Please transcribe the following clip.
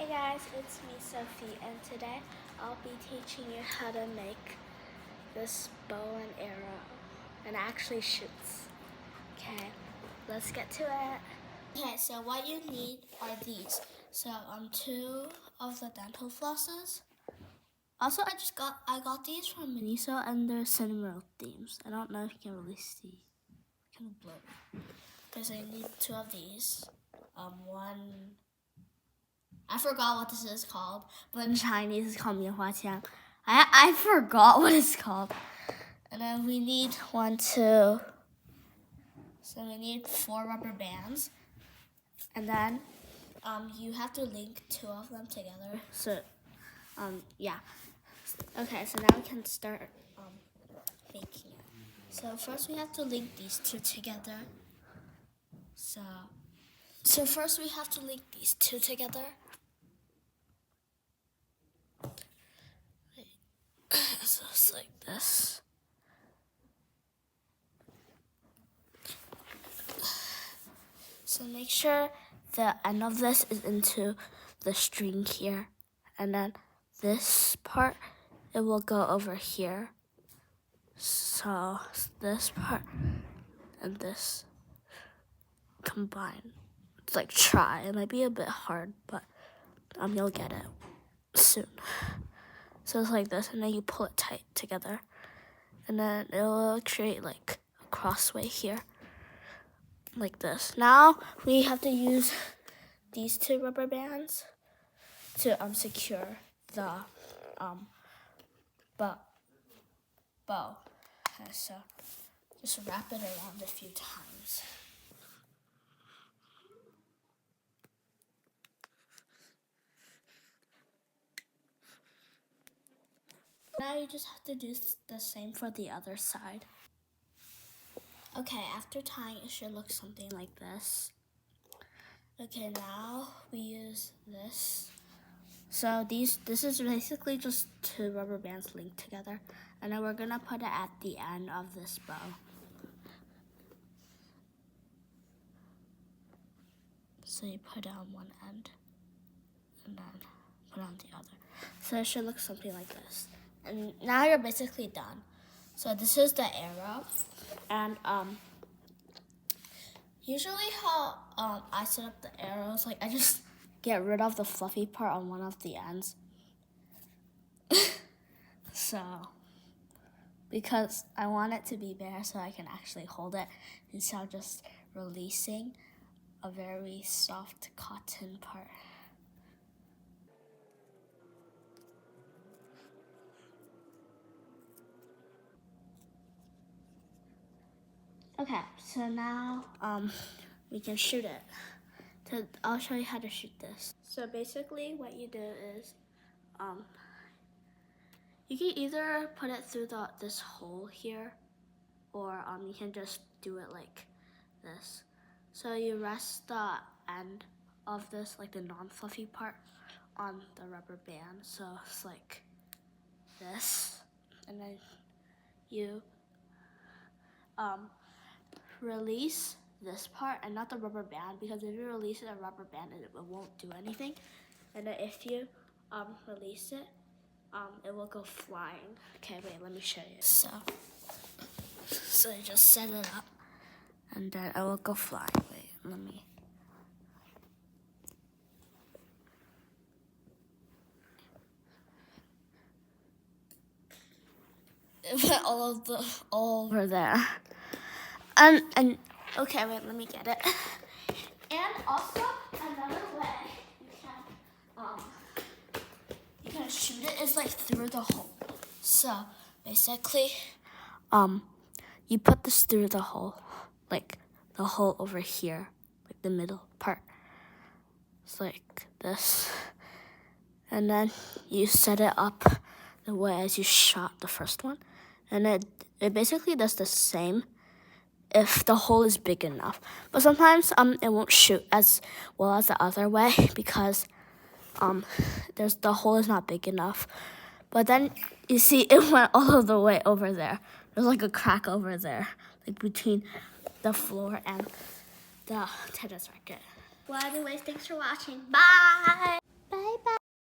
Hey guys, it's me Sophie, and today I'll be teaching you how to make this bow and arrow and actually shoots. Okay, let's get to it. Okay, so what you need are these. So two of the dental flosses. Also, I got these from Miniso and they're cinnamon themes. I don't know if you can really see. Kind of blurry. Okay, so you need two of these. I forgot what this is called, but in Chinese it's called 棉花枪. I forgot what it's called. And then we need so we need 4 rubber bands. And then you have to link 2 of them together. So yeah. Okay, so now we can start making it. So first we have to link these 2 together. So first we have to link these 2 together. So it's like this. So make sure the end of this is into the string here. And then this part, it will go over here. So this part and this combine. It's like try. It might be a bit hard, but you'll get it soon. So it's like this, and then you pull it tight together. And then it will create like a crossway here. Like this. Now we have to use these 2 rubber bands to secure the bow. Okay, so just wrap it around a few times. Now you just have to do the same for the other side. Okay, after tying, it should look something like this. Okay, now we use this. So this is basically just 2 rubber bands linked together, and then we're gonna put it at the end of this bow. So you put it on one end, and then put it on the other. So it should look something like this. And now you're basically done. So this is the arrow, and usually how I set up the arrows, like I just get rid of the fluffy part on one of the ends. So, because I want it to be bare so I can actually hold it instead of just releasing a very soft cotton part. Okay, so now we can shoot it. I'll show you how to shoot this. So basically what you do is you can either put it through this hole here, or you can just do it like this. So you rest the end of this, like the non-fluffy part, on the rubber band. So it's like this, and then you release this part and not the rubber band, because if you release the rubber band, it won't do anything. And then if you release it, it will go flying. Okay, wait, let me show you. So you just set it up, and then it will go flying. Wait, let me. It went all over there. And okay, wait, let me get it. And also another way you can shoot it is like through the hole. So basically, you put this through the hole, like the hole over here, like the middle part. It's like this. And then you set it up the way as you shot the first one. And it basically does the same if the hole is big enough. But sometimes it won't shoot as well as the other way because the hole is not big enough. But then you see it went all of the way over there. There's like a crack over there, like between the floor and the tennis racket. Well, anyways, thanks for watching. Bye!